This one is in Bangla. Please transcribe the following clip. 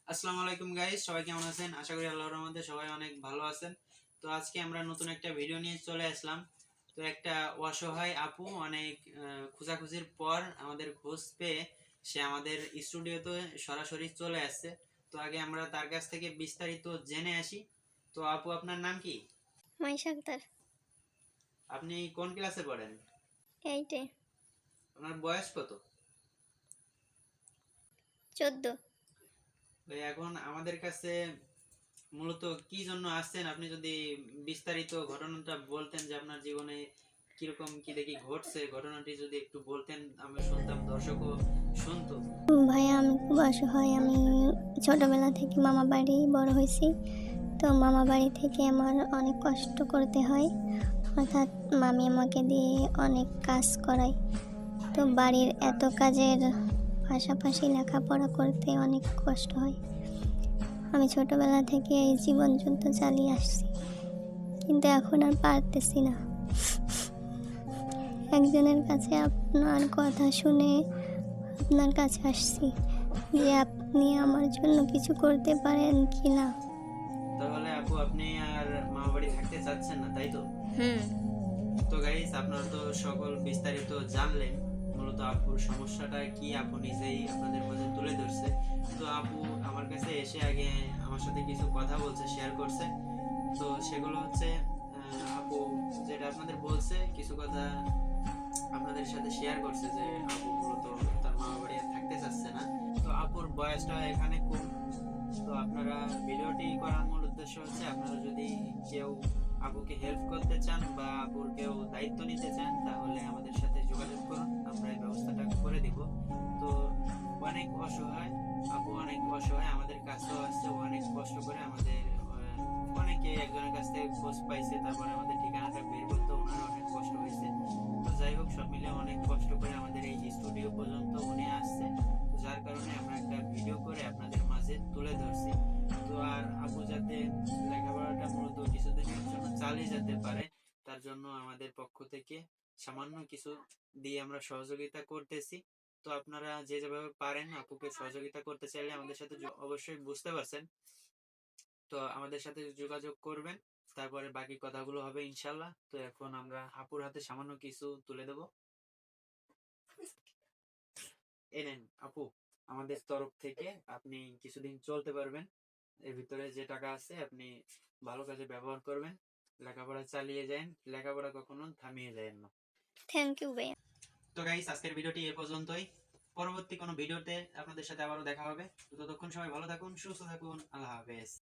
আসসালামু আলাইকুম গাইস, সবাই কেমন আছেন? আশা করি আল্লাহর রহমতে সবাই অনেক ভালো আছেন। তো আজকে আমরা নতুন একটা ভিডিও নিয়ে চলে আসলাম। তো একটা অসহায় আপু অনেক খোঁজাখুঁজির পর আমাদের খোঁজ পেয়ে সে আমাদের স্টুডিওতে সরাসরি চলে আসছে। তো আগে আমরা তার কাছ থেকে বিস্তারিত জেনে আসি। তো আপু, আপনার নাম কি? মাইশা আক্তার। আপনি কোন ক্লাসে পড়েন? এইটে। আপনার বয়স কত? 14। এখন আমাদের কাছে মূলত কি জন্য আসছেন, আপনি যদি বিস্তারিত ঘটনাটা বলতেন যে আপনার জীবনে কিরকম কি দেখি ঘটছে, ঘটনাটি যদি একটু বলতেন আমি শুনতাম, দর্শকও শুনতো। ভাইয়া, আমি খুব অসহায়। আমি ছোটবেলা থেকে মামা বাড়ি বড় হয়েছি। তো মামা বাড়ি থেকে আমার অনেক কষ্ট করতে হয়, অর্থাৎ মামি আমাকে দিয়ে অনেক কাজ করায়। তো বাড়ির এত কাজের পাশাপাশি লেখাপড়া করতে অনেক কষ্ট হয়। আমি ছোটবেলা থেকে এই জীবন যুদ্ধ চালিয়ে আসছি, কিন্তু এখন আর পারতেছি না। একজনের কাছে আপনার কথা শুনে আপনার কাছে আসছি যে আপনি আমার জন্য কিছু করতে পারেন কি না। তাহলে আপু, আপনি আর মামা বাড়ি থাকতে চাচ্ছেন না, তাই তো? তো গাইস, আপনারা তো সকল বিস্তারিত জানলেন। মূলত আপুর সমস্যাটা কি আপু নিজেই আপনাদের মাঝে তুলে ধরছে। তো আপু আমার কাছে এসে আগে আমার সাথে কিছু কথা বলছে, শেয়ার করছে। তো সেগুলো হচ্ছে আপু যেটা আপনাদের বলছে কিছু কথা আপনাদের সাথে শেয়ার করছে যে আপু মূলত তার মামা বাড়ি আর থাকতে চাচ্ছে না। তো আপুর বয়সটা এখানে কম। তো আপনারা ভিডিওটি করার মূল উদ্দেশ্য হচ্ছে আপনারা যদি কেউ আপুকে হেল্প করতে চান বা আপুর কেউ দায়িত্ব নিতে চান তাহলে আমাদের সাথে যোগাযোগ করুন, আমরা এই ব্যবস্থাটা করে দিব। তো অনেক অসহায় আপু, অনেক অসহায়, আমাদের কাছেও আসছে অনেক কষ্ট করে। আমাদের অনেকে একজনের কাছ থেকে খোঁজ পাইছে, তারপরে আমাদের ঠিকানাটা বের করতে ওনার অনেক কষ্ট হয়েছে। তো যাই হোক, সব মিলে অনেক কষ্ট করে আমাদের এই স্টুডিও পর্যন্ত উনি আসছে। যার কারণে আমরা একটা ভিডিও করে আপনাদের মাঝে তুলে ধরছি। তো আর আপু যাতে লেখাপড়াটা মূলত কিছুদিনের জন্য চালিয়ে যেতে পারে, তার জন্য আমাদের পক্ষ থেকে সামান্য কিছু দিয়ে আমরা সহযোগিতা করতেছি। তো আপনারা যে যেভাবে পারেন আপুকে সহযোগিতা করতে চাইলে আমাদের সাথে অবশ্যই, বুঝতে পারছেন, তো আমাদের সাথে যোগাযোগ করবেন। তারপরে বাকি কথাগুলো হবে ইনশাল্লাহ। তো এখন আমরা আপুর হাতে সামান্য কিছু তুলে দেব। এই নেন আপু, আমাদের তরফ থেকে আপনি কিছুদিন চলতে পারবেন। এর ভিতরে যে টাকা আছে আপনি ভালো কাজে ব্যবহার করবেন, লেখাপড়া চালিয়ে যান, লেখাপড়া কখনো থামিয়ে যায় না। থ্যাংক ইউ ভাইয়া। তো গাইস, আজকের ভিডিওটি এ পর্যন্তই। পরবর্তী কোনো ভিডিওতে আপনাদের সাথে আবারও দেখা হবে। তো ততক্ষণ সবাই ভালো থাকুন, সুস্থ থাকুন, আল্লাহ হাফেজ।